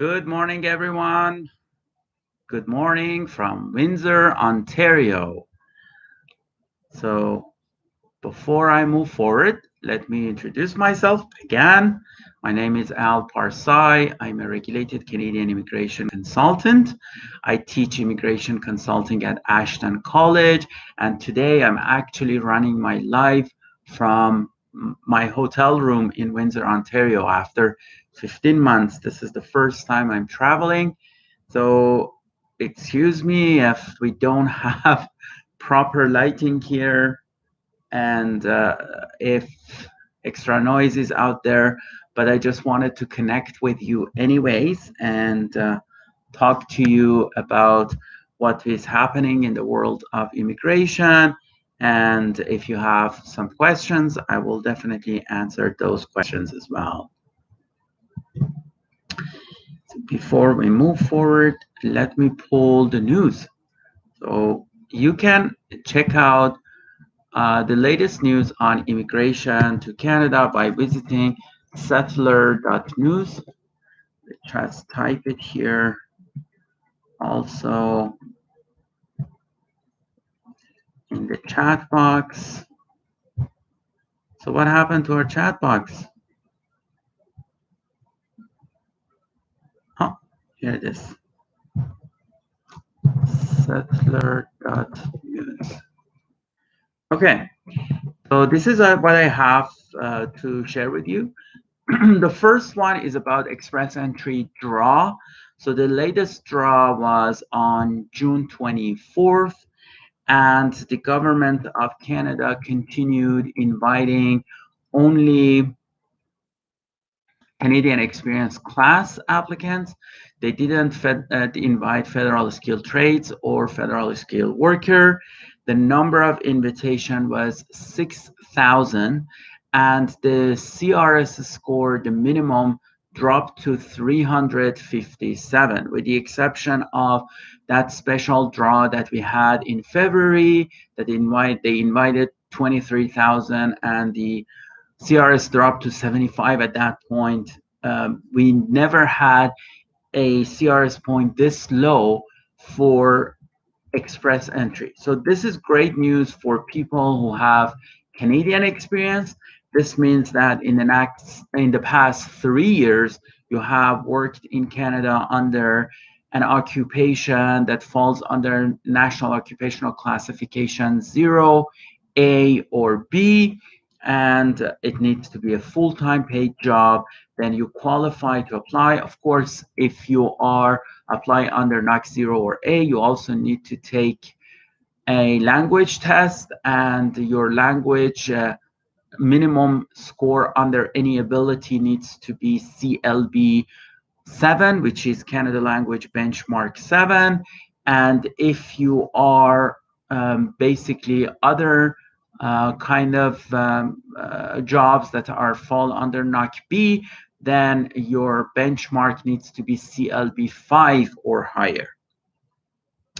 Good morning, everyone. Good morning from Windsor, Ontario. So before I move forward, let me introduce myself again. My name is Parsai. I'm a regulated Canadian immigration consultant. I teach immigration consulting at Ashton College, and today I'm actually running my live from my hotel room in Windsor, Ontario after 15 months. This is the first time I'm traveling. So excuse me if we don't have proper lighting here and if extra noise is out there, but I just wanted to connect with you anyways and talk to you about what is happening in the world of immigration. And if you have some questions, I will definitely answer those questions as well. So before we move forward, let me pull the news. So you can check out the latest news on immigration to Canada by visiting settler.news. Just type it here. Also in the chat box. So what happened to our chat box? Oh, here it is. Settler.news. Okay, so this is what I have to share with you. The first one is about express entry draw. So the latest draw was on June 24th, and the government of Canada continued inviting only Canadian experience class applicants. They didn't invite federal skilled trades or federal skilled worker. The number of invitation was 6,000, and the CRS score, the minimum, dropped to 357, with the exception of that special draw that we had in February that they invited 23,000 and the CRS dropped to 75 at that point. We never had a CRS point this low for express entry. So this is great news for people who have Canadian experience. This means that in the past 3 years, you have worked in Canada under an occupation that falls under National Occupational Classification 0, A, or B, and it needs to be a full-time paid job. Then you qualify to apply. Of course, if you are apply under NOC 0 or A, you also need to take a language test, and your language minimum score under any ability needs to be CLB 7, which is Canada Language Benchmark 7. And if you are basically other kind of jobs that fall under NOC B, then your benchmark needs to be CLB 5 or higher.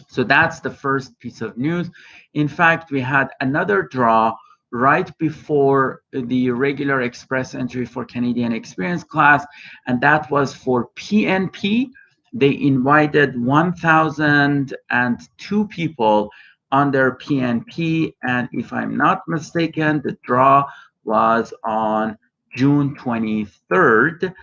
So that's the first piece of news. In fact, we had another draw right before the regular express entry for Canadian experience class, and that was for PNP. They invited 1,002 people under PNP, and if I'm not mistaken, the draw was on June 23rd,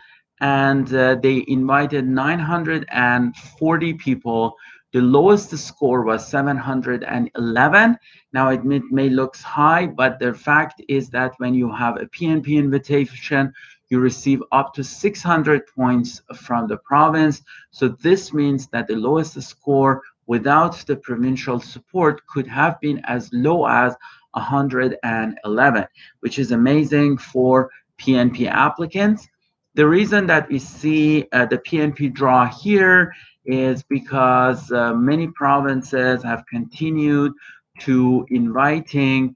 and they invited 940 people. The lowest score was 711. Now it may look high, but the fact is that when you have a PNP invitation, you receive up to 600 points from the province. So this means that the lowest score without the provincial support could have been as low as 111, which is amazing for PNP applicants. The reason that we see the PNP draw here is because many provinces have continued to inviting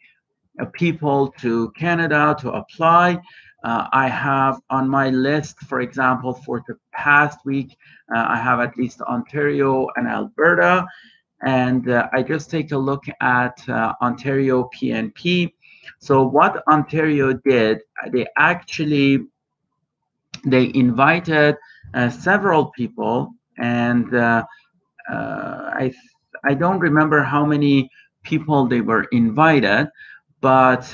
people to Canada to apply. I have on my list, for example, for the past week, I have at least Ontario and Alberta. And I just take a look at Ontario PNP. So what Ontario did, they invited several people, and I don't remember how many people they were invited, but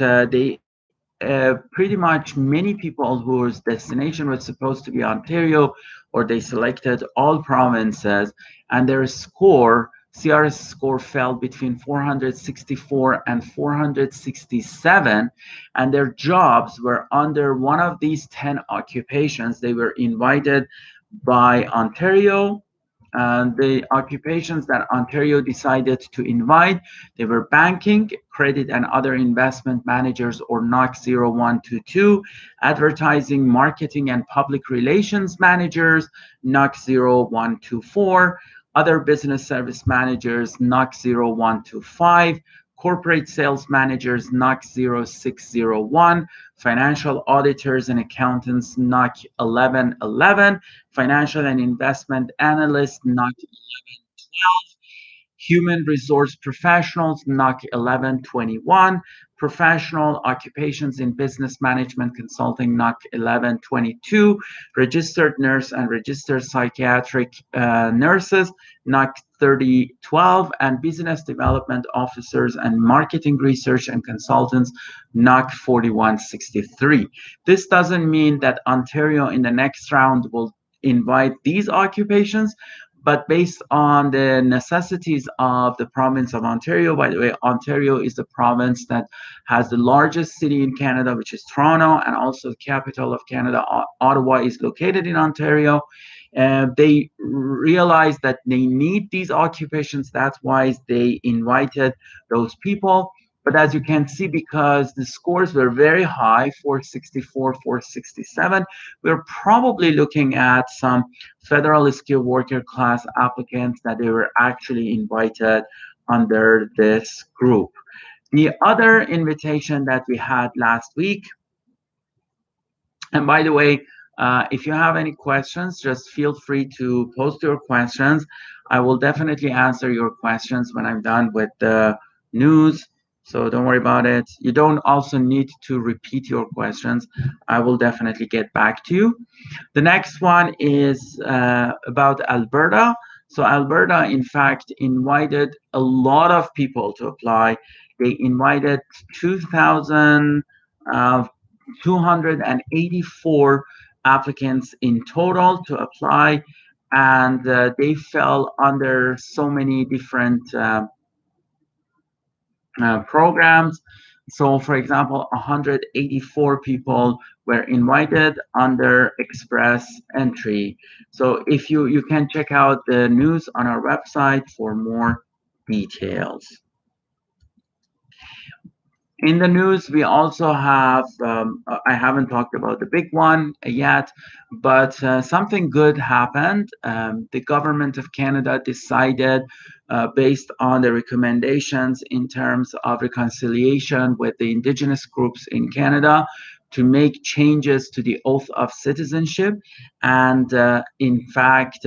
pretty much many people whose destination was supposed to be Ontario, or they selected all provinces, and their score, CRS score, fell between 464 and 467, and their jobs were under one of these 10 occupations. They were invited by Ontario. The occupations that Ontario decided to invite, they were banking, credit and other investment managers, or NOC 0122, advertising, marketing and public relations managers, NOC 0124, other business service managers, NOC 0125, corporate sales managers, NOC 0601, financial auditors and accountants, NOC 1111, financial and investment analysts, NOC 1112, human resource professionals, NOC 1121, professional occupations in business management consulting, NOC 1122, registered nurse and registered psychiatric nurses, NOC 3012, and business development officers and marketing research and consultants, NOC 4163. This doesn't mean that Ontario in the next round will invite these occupations, but based on the necessities of the province of Ontario. By the way, Ontario is the province that has the largest city in Canada, which is Toronto, and also the capital of Canada, Ottawa, is located in Ontario. They realized that they need these occupations. That's why they invited those people. But as you can see, because the scores were very high, 464, 467, we're probably looking at some federal skilled worker class applicants that they were actually invited under this group. The other invitation that we had last week, and by the way, if you have any questions, just feel free to post your questions. I will definitely answer your questions when I'm done with the news. So don't worry about it. You don't also need to repeat your questions. I will definitely get back to you. The next one is about Alberta. So Alberta, in fact, invited a lot of people to apply. They invited 2,284 applicants in total to apply, and they fell under so many different programs. So, for example, 184 people were invited under express entry. So if you can check out the news on our website for more details. In the news, we also have, I haven't talked about the big one yet, but something good happened. The government of Canada decided, based on the recommendations in terms of reconciliation with the Indigenous groups in Canada, to make changes to the oath of citizenship and, in fact,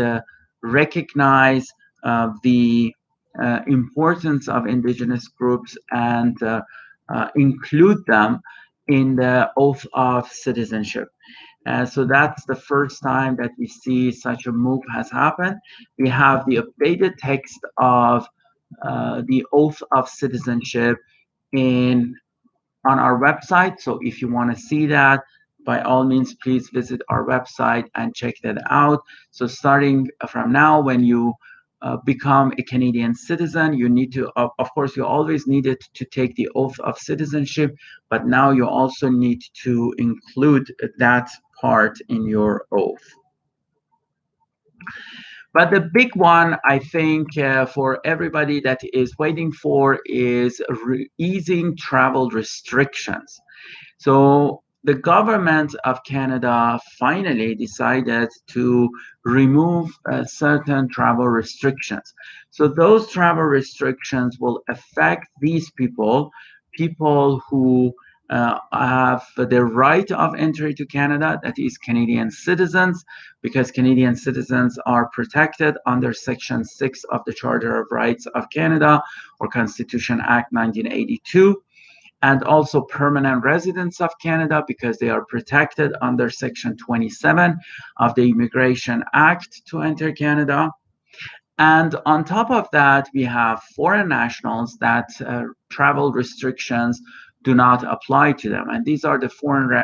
recognize the importance of Indigenous groups and include them in the oath of citizenship. So that's the first time that we see such a move has happened. We have the updated text of the oath of citizenship on our website. So if you want to see that, by all means, please visit our website and check that out. So starting from now, when you become a Canadian citizen, you need to, of course, you always needed to take the oath of citizenship, but now you also need to include that part in your oath. But the big one, I think, for everybody that is waiting for is easing travel restrictions. So the government of Canada finally decided to remove certain travel restrictions. So those travel restrictions will affect these people who have the right of entry to Canada, that is Canadian citizens, because Canadian citizens are protected under Section 6 of the Charter of Rights of Canada, or Constitution Act 1982. and also permanent residents of Canada because they are protected under Section 27 of the Immigration Act to enter Canada. And on top of that, we have foreign nationals that travel restrictions do not apply to them. And these are the foreign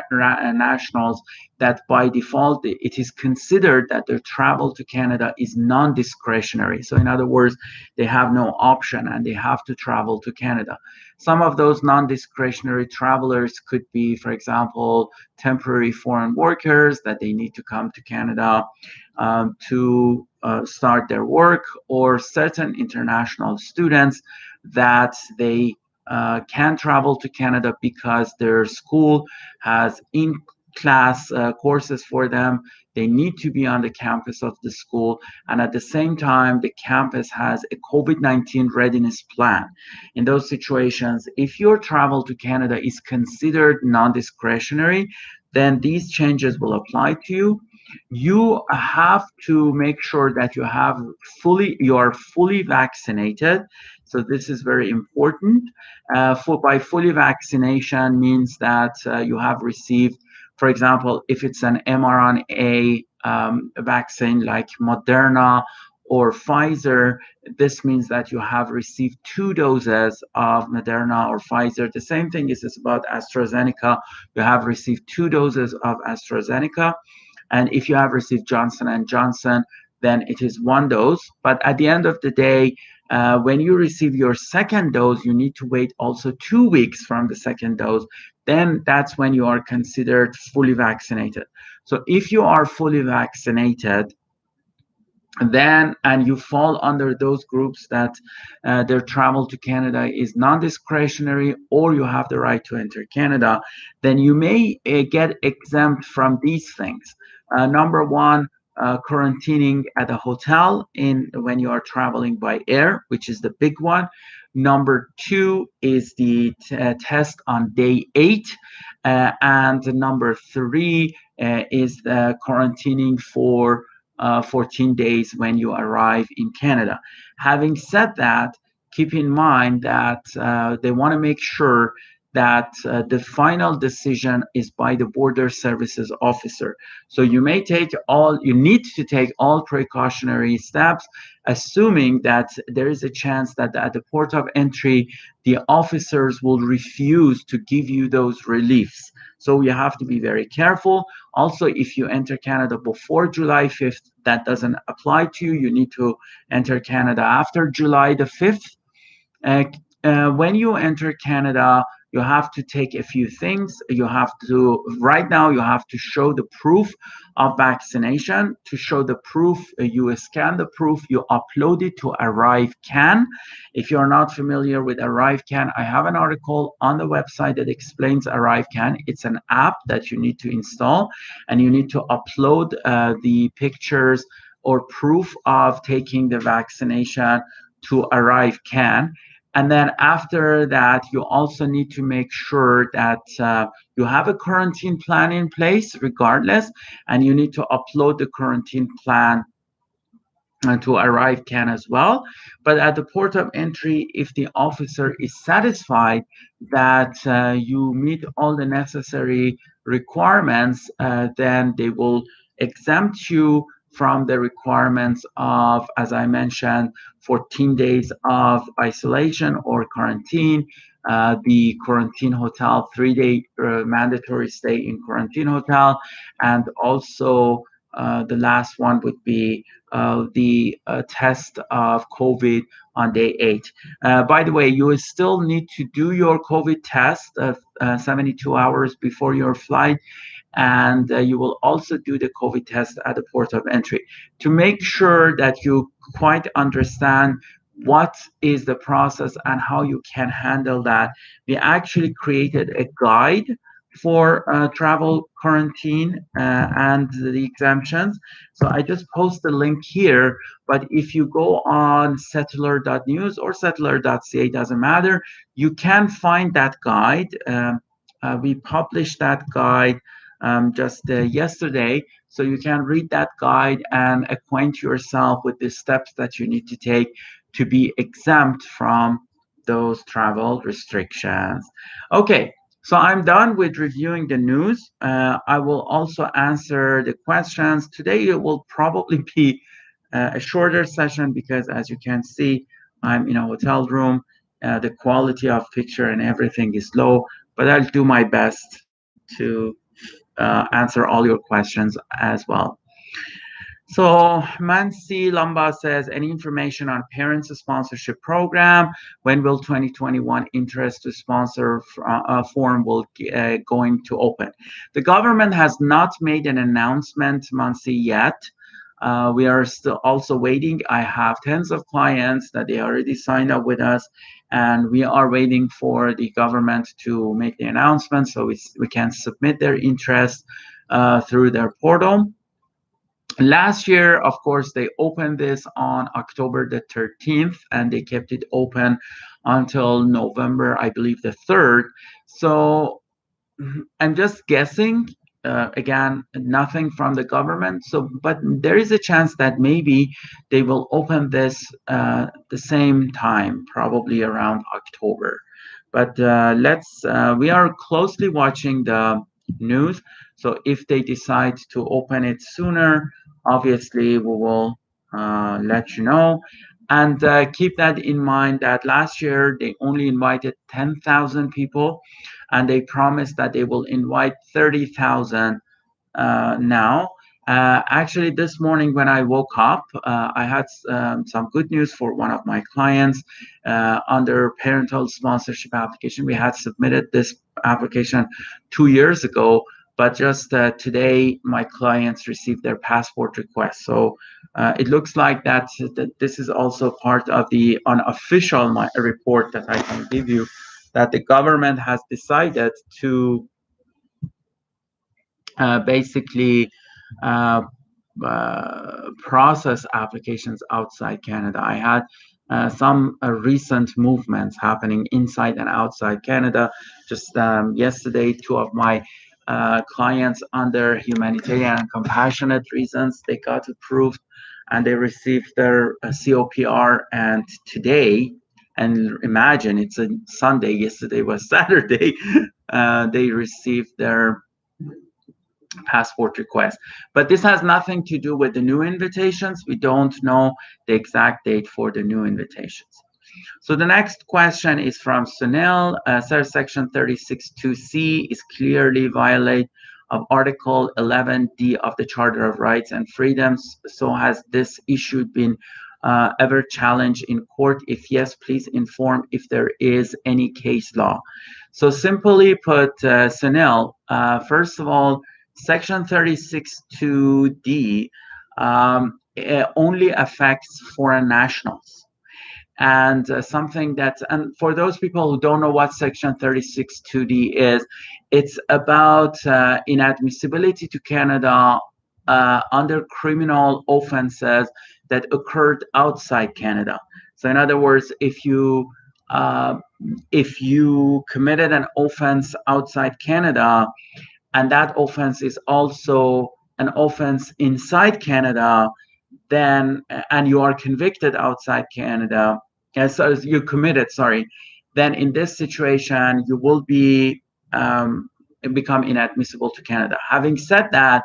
nationals that by default, it is considered that their travel to Canada is non-discretionary. So in other words, they have no option and they have to travel to Canada. Some of those non-discretionary travelers could be, for example, temporary foreign workers that they need to come to Canada to start their work, or certain international students that they can travel to Canada because their school has in-class courses for them. They need to be on the campus of the school, and at the same time, the campus has a COVID-19 readiness plan. In those situations, if your travel to Canada is considered non-discretionary, then these changes will apply to you. You have to make sure that you are fully vaccinated. So this is very important. By fully vaccination means that you have received, for example, if it's an mRNA vaccine like Moderna or Pfizer, this means that you have received 2 doses of Moderna or Pfizer. The same thing is about AstraZeneca. You have received 2 doses of AstraZeneca. And if you have received Johnson and Johnson, then it is 1 dose. But at the end of the day, when you receive your second dose, you need to wait also 2 weeks from the second dose. Then that's when you are considered fully vaccinated. So if you are fully vaccinated, then and you fall under those groups that their travel to Canada is non-discretionary, or you have the right to enter Canada, then you may get exempt from these things. Number one, quarantining at a hotel when you are traveling by air, which is the big one. Number two is the test on day 8. And number three is the quarantining for 14 days when you arrive in Canada. Having said that, keep in mind that they want to make sure that the final decision is by the border services officer. So you need to take all precautionary steps, assuming that there is a chance that at the port of entry, the officers will refuse to give you those reliefs. So you have to be very careful. Also, if you enter Canada before July 5th, that doesn't apply to you. You need to enter Canada after July the 5th. When you enter Canada, you have to take a few things. Right now, you have to show the proof of vaccination. To show the proof, you scan the proof, you upload it to ArriveCan. If you're not familiar with ArriveCan, I have an article on the website that explains ArriveCan. It's an app that you need to install, and you need to upload the pictures or proof of taking the vaccination to ArriveCan. And then after that, you also need to make sure that you have a quarantine plan in place regardless, and you need to upload the quarantine plan to ArriveCan as well. But at the port of entry, if the officer is satisfied that you meet all the necessary requirements, then they will exempt you from the requirements of, as I mentioned, 14 days of isolation or quarantine, the quarantine hotel, 3-day mandatory stay in quarantine hotel, and also the last one would be the test of COVID on day 8. By the way, you will still need to do your COVID test 72 hours before your flight, and you will also do the COVID test at the port of entry. To make sure that you quite understand what is the process and how you can handle that, we actually created a guide for travel quarantine and the exemptions. So I just post the link here, but if you go on settler.news or settler.ca, doesn't matter, you can find that guide. We published that guide just yesterday, so you can read that guide and acquaint yourself with the steps that you need to take to be exempt from those travel restrictions. Okay, so I'm done with reviewing the news. I will also answer the questions. Today it will probably be a shorter session because, as you can see, I'm in a hotel room. The quality of picture and everything is low, but I'll do my best to answer all your questions as well. So Mansi Lamba says, any information on parents sponsorship program? When will 2021 interest to sponsor form will going to open? The government has not made an announcement, Mansi, yet. We are still also waiting. I have tens of clients that they already signed up with us, and we are waiting for the government to make the announcement so we can submit their interest through their portal. Last year, of course, they opened this on October the 13th, and they kept it open until November, I believe, the 3rd. So I'm just guessing. Again, nothing from the government. So, but there is a chance that maybe they will open this the same time, probably around October. But we are closely watching the news. So if they decide to open it sooner, obviously we will let you know. And keep that in mind that last year they only invited 10,000 people, and they promised that they will invite 30,000 now. Actually, this morning when I woke up, I had some good news for one of my clients under parental sponsorship application. We had submitted this application 2 years ago, but just today my clients received their passport request. So it looks like that this is also part of the unofficial report that I can give you, that the government has decided to basically uh, process applications outside Canada. I had some recent movements happening inside and outside Canada. Just yesterday, two of my clients under humanitarian and compassionate reasons, they got approved and they received their COPR. And today, and imagine it's a Sunday, yesterday was Saturday, they received their passport request. But this has nothing to do with the new invitations. We don't know the exact date for the new invitations. So the next question is from Sunil. Section 36(2)(c) is clearly violate of Article 11(d) of the Charter of Rights and Freedoms. So has this issue been ever challenged in court? If yes, please inform if there is any case law. So simply put, Sunil, first of all, Section 36(2)(d) only affects foreign nationals. And something that, and for those people who don't know what Section 36(2)(d) is, it's about inadmissibility to Canada under criminal offenses that occurred outside Canada. So in other words, if you committed an offense outside Canada, and that offense is also an offense inside Canada, then, and you are convicted outside Canada, so you committed, then in this situation, you will be become inadmissible to Canada. Having said that,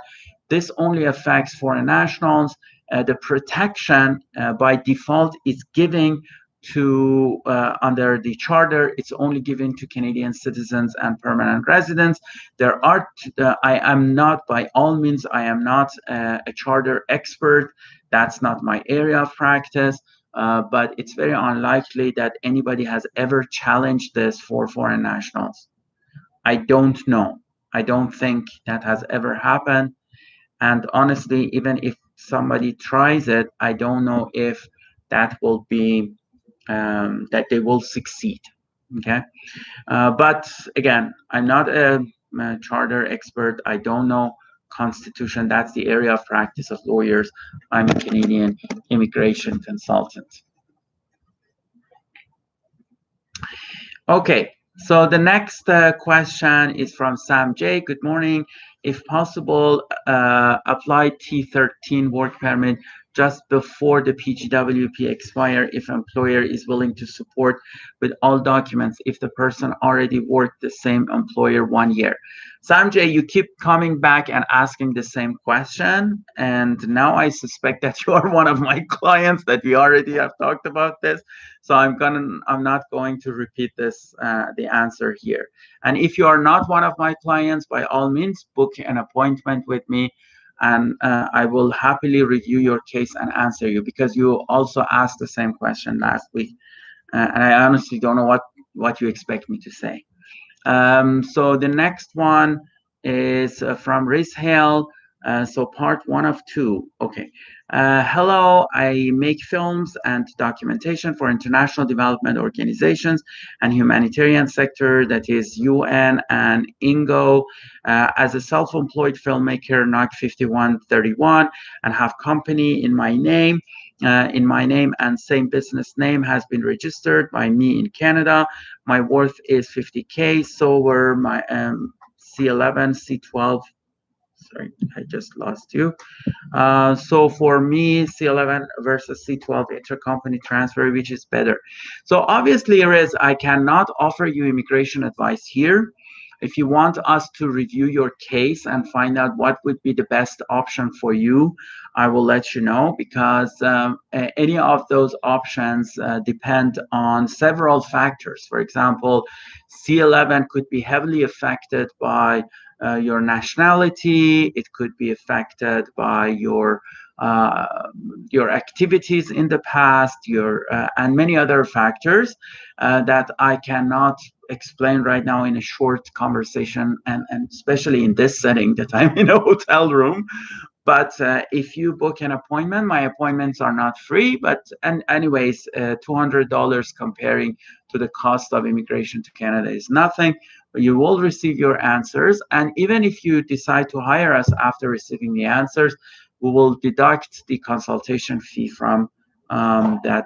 this only affects foreign nationals. The protection by default is giving to under the charter, it's only given to Canadian citizens and permanent residents. There are I am not, by all means, I am not a charter expert. That's not my area of practice, but it's very unlikely that anybody has ever challenged this for foreign nationals. I don't know. I don't think that has ever happened. And honestly, even if somebody tries it, I don't know if that will be that they will succeed. Okay, but again, I'm not a charter expert. I don't know Constitution. That's the area of practice of lawyers. I'm a Canadian immigration consultant. Okay, so the next question is from Sam J. Good morning. If possible, apply T13 work permit just before the PGWP expire if employer is willing to support with all documents if the person already worked the same employer 1 year. Sanjay, you keep coming back and asking the same question, and now I suspect that you are one of my clients, that we already have talked about this. So I'm not going to repeat this the answer here. And if you are not one of my clients, by all means book an appointment with me, and I will happily review your case and answer you, because you also asked the same question last week, and I honestly don't know what you expect me to say. So the next one is from Riz Hale. So part 1 of 2. Okay. Hello, I make films and documentation for international development organizations and humanitarian sector, that is UN and INGO, as a self-employed filmmaker, NOC 5131, and have company in my name. And same business name has been registered by me in Canada. My worth is 50K. So were my C11, C12. Sorry, I just lost you. So for me, C11 versus C12 intercompany transfer, which is better? So obviously, Rez, I cannot offer you immigration advice here. If you want us to review your case and find out what would be the best option for you, I will let you know, because any of those options depend on several factors. For example, C11 could be heavily affected by your nationality. It could be affected by your activities in the past, and many other factors that I cannot explain right now in a short conversation, and especially in this setting that I'm in a hotel room. But if you book an appointment, my appointments are not free, but anyways, $200 comparing to the cost of immigration to Canada is nothing. You will receive your answers, and even if you decide to hire us after receiving the answers, we will deduct the consultation fee from that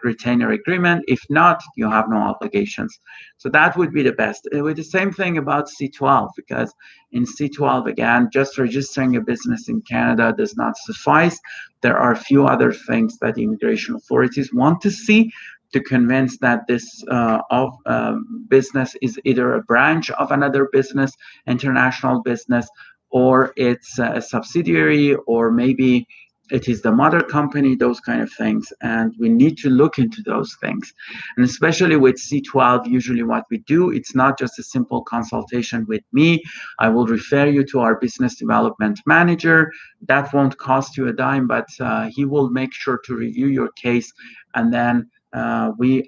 retainer agreement. If not, you have no obligations. So that would be the best. With the same thing about C12, because in C12, again, just registering a business in Canada does not suffice. There are a few other things that immigration authorities want to see to convince that this business is either a branch of another business, international business, or it's a subsidiary, or maybe it is the mother company, those kind of things. And we need to look into those things. And especially with C12, usually what we do, it's not just a simple consultation with me. I will refer you to our business development manager. That won't cost you a dime, but he will make sure to review your case. And then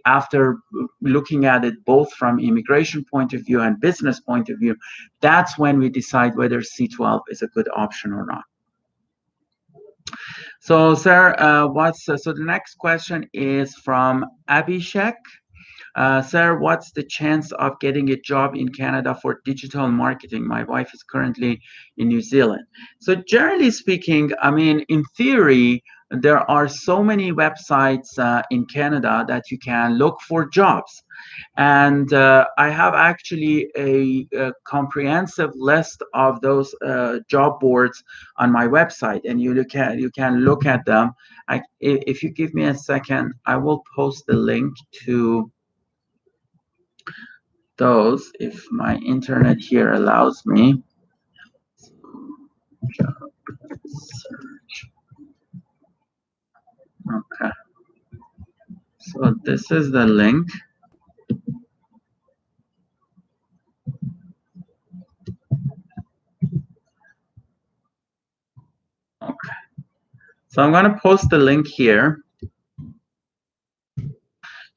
after looking at it both from immigration point of view and business point of view, that's when we decide whether C12 is a good option or not. So, sir, so the next question is from Abhishek. Sir, what's the chance of getting a job in Canada for digital marketing? My wife is currently in New Zealand. So generally speaking, I mean, in theory, there are so many websites in Canada that you can look for jobs. And I have actually a comprehensive list of those job boards on my website, and you can look at them. If you give me a second, I will post the link to those if my internet here allows me. Job search. Okay. So this is the link. Okay. So I'm going to post the link here.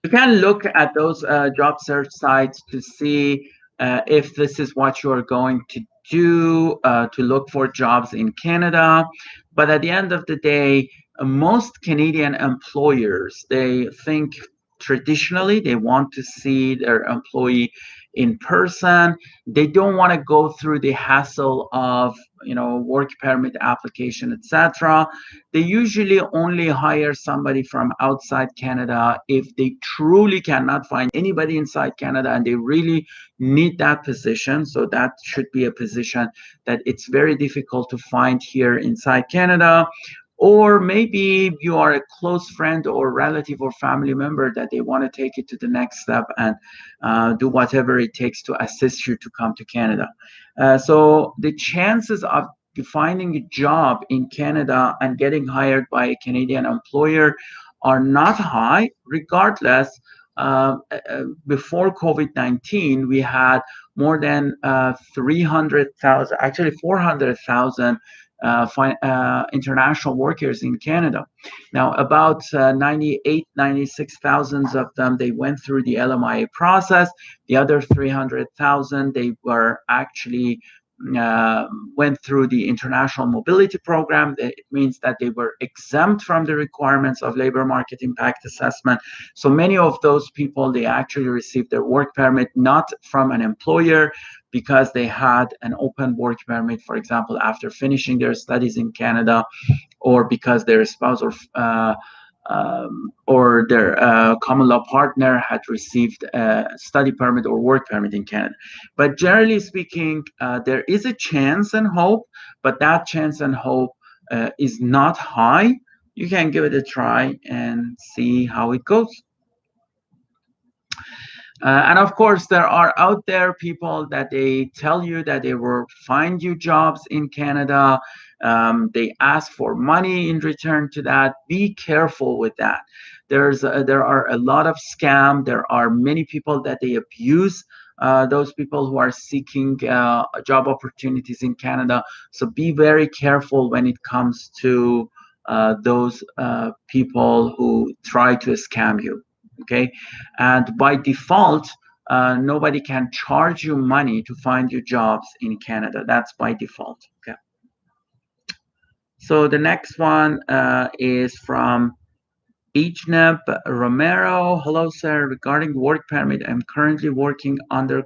You can look at those job search sites to see if this is what you're going to do, to look for jobs in Canada. But at the end of the day, most Canadian employers, they think traditionally they want to see their employee in person. They don't want to go through the hassle of work permit application, etc. They usually only hire somebody from outside Canada if they truly cannot find anybody inside Canada and they really need that position. So that should be a position that it's very difficult to find here inside Canada. or maybe you are a close friend or relative or family member that they want to take it to the next step and do whatever it takes to assist you to come to Canada. So the chances of finding a job in Canada and getting hired by a Canadian employer are not high. Regardless, before COVID-19, we had more than 300,000, actually 400,000 international workers in Canada. Now, about 98, 96,000 of them, they went through the LMIA process. The other 300,000, they were actually uh, went through the international mobility program. It means that they were exempt from the requirements of labor market impact assessment. So many of those people, they actually received their work permit not from an employer, because they had an open work permit, for example, after finishing their studies in Canada, or because their spouse or their common law partner had received a study permit or work permit in Canada. But generally speaking, there is a chance and hope, but that chance and hope is not high. You can give it a try and see how it goes. And of course, there are out there people that they tell you that they will find you jobs in Canada. They ask for money in return to that. Be careful with that. There are a lot of scam. There are many people that they abuse. Those people who are seeking job opportunities in Canada. So be very careful when it comes to those people who try to scam you. Okay, and by default, nobody can charge you money to find you jobs in Canada. That's by default. Okay. So the next one is from Ejneb Romero. Hello, sir. Regarding work permit, I'm currently working under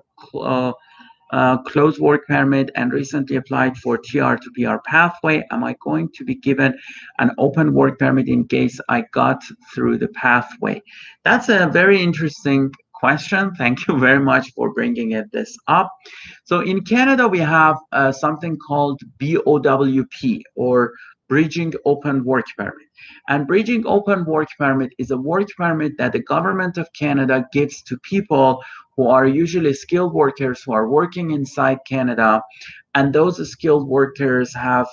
closed work permit and recently applied for TR to PR pathway. Am I going to be given an open work permit in case I got through the pathway? That's a very interesting question. Thank you very much for bringing this up. So in Canada, we have something called BOWP, or Bridging Open Work Permit. And Bridging Open Work Permit is a work permit that the government of Canada gives to people who are usually skilled workers who are working inside Canada. And those skilled workers have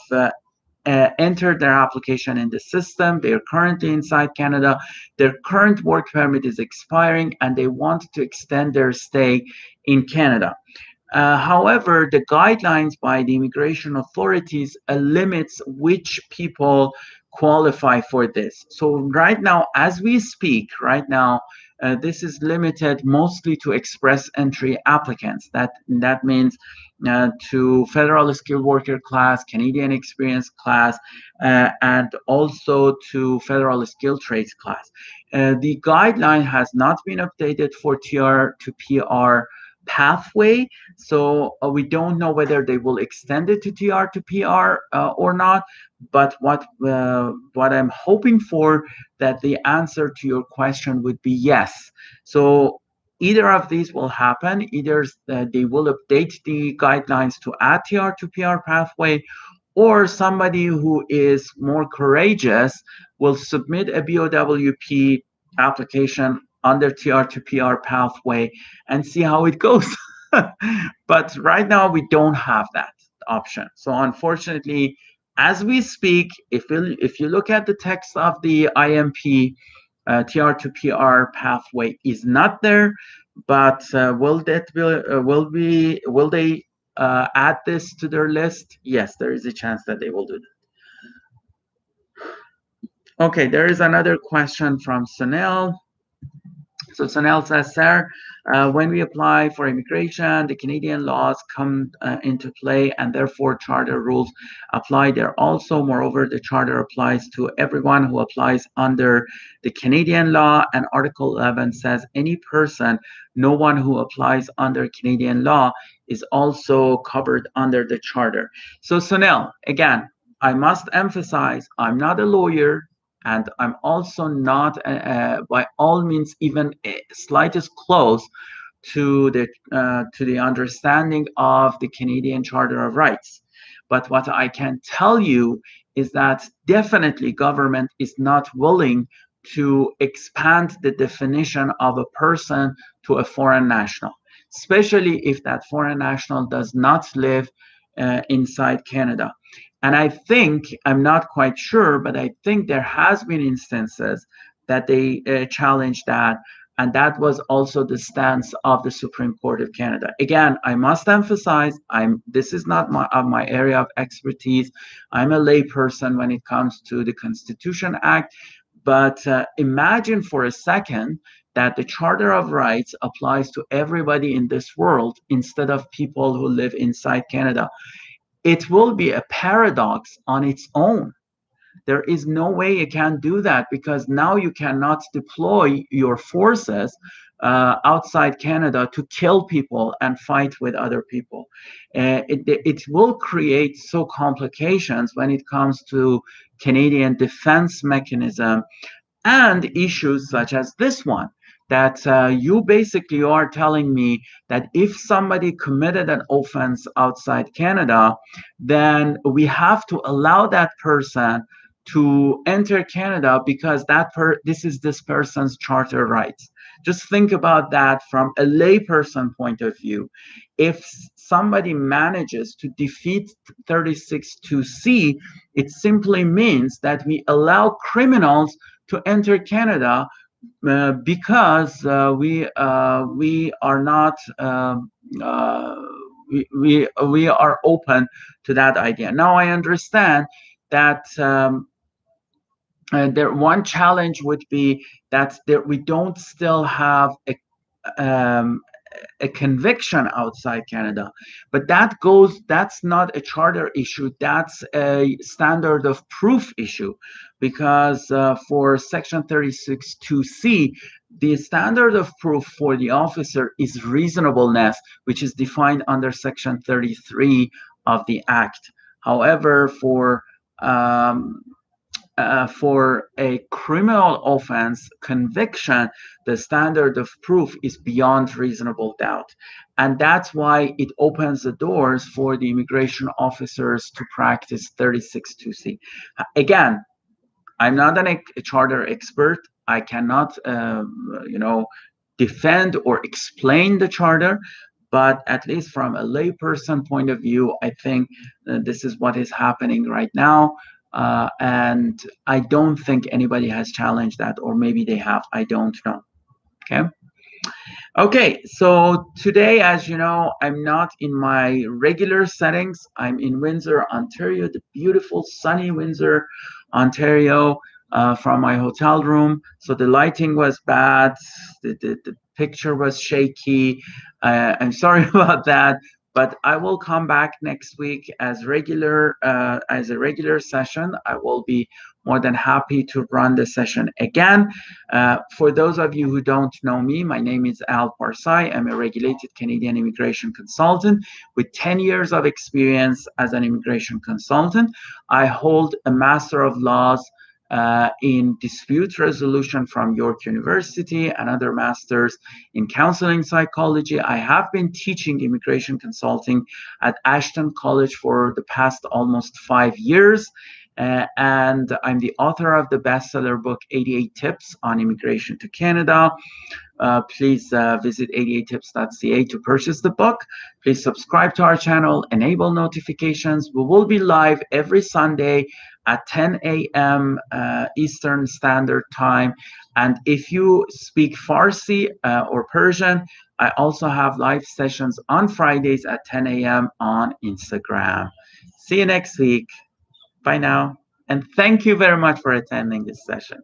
entered their application in the system. They are currently inside Canada. Their current work permit is expiring and they want to extend their stay in Canada. However, the guidelines by the immigration authorities limits which people qualify for this. So right now, as we speak, right now, this is limited mostly to express entry applicants. That means to federal skilled worker class, Canadian experience class, and also to federal skilled trades class. The guideline has not been updated for TR to PR pathway, so we don't know whether they will extend it to TR to PR or not. But what I'm hoping for, that the answer to your question would be yes. So either of these will happen. Either they will update the guidelines to add TR to PR pathway, or somebody who is more courageous will submit a BOWP application under TR to PR pathway and see how it goes. But right now, we don't have that option. So unfortunately, as we speak, if you look at the text of the IMP, TR to PR pathway is not there. But will they add this to their list? Yes, there is a chance that they will do that. Okay, there is another question from Sunil. So Sanel says, sir, when we apply for immigration, the Canadian laws come into play, and therefore charter rules apply there also. Moreover, the charter applies to everyone who applies under the Canadian law, and Article 11 says any person, no one who applies under Canadian law is also covered under the charter. So Sanel, again, I must emphasize, I'm not a lawyer. And I'm also not, by all means, even slightest close to the understanding of the Canadian Charter of Rights. But what I can tell you is that definitely government is not willing to expand the definition of a person to a foreign national, especially if that foreign national does not live inside Canada. And I think, I'm not quite sure, but I think there has been instances that they challenged that, and that was also the stance of the Supreme Court of Canada. Again, I must emphasize, this is not my area of expertise. I'm a layperson when it comes to the Constitution Act, but imagine for a second that the Charter of Rights applies to everybody in this world instead of people who live inside Canada. It will be a paradox on its own. There is no way you can do that, because now you cannot deploy your forces outside Canada to kill people and fight with other people. It will create so complications when it comes to Canadian defense mechanism and issues such as this one, that you basically are telling me that if somebody committed an offense outside Canada, then we have to allow that person to enter Canada because this is this person's charter rights. Just think about that from a layperson point of view. If somebody manages to defeat 36(2)(c), it simply means that we allow criminals to enter Canada because we are not we are open to that idea. Now I understand that one challenge would be that we don't still have um, a conviction outside Canada, but that's not a charter issue, that's a standard of proof issue, because for section 36(2)(c), the standard of proof for the officer is reasonableness, which is defined under section 33 of the act. However, for a criminal offense conviction, the standard of proof is beyond reasonable doubt. And that's why it opens the doors for the immigration officers to practice 36(2)(c). Again, I'm not a charter expert. I cannot, defend or explain the charter, but at least from a layperson point of view, I think this is what is happening right now. And I don't think anybody has challenged that, or maybe they have. I don't know. Okay, so today, as you know, I'm not in my regular settings. I'm in Windsor, Ontario, the beautiful sunny Windsor, Ontario, from my hotel room. So the lighting was bad, the picture was shaky. I'm sorry about that, but I will come back next week as a regular session. I will be more than happy to run the session again. For those of you who don't know me, my name is Al Parsai. I'm a regulated Canadian immigration consultant with 10 years of experience as an immigration consultant. I hold a Master of Laws in dispute resolution from York University, and other masters in counseling psychology. I have been teaching immigration consulting at Ashton College for the past almost 5 years. And I'm the author of the bestseller book, 88 Tips on Immigration to Canada. Please visit 88tips.ca to purchase the book. Please subscribe to our channel, enable notifications. We will be live every Sunday at 10 a.m. Eastern Standard Time. And if you speak Farsi or Persian, I also have live sessions on Fridays at 10 a.m. on Instagram. See you next week. Bye now. And thank you very much for attending this session.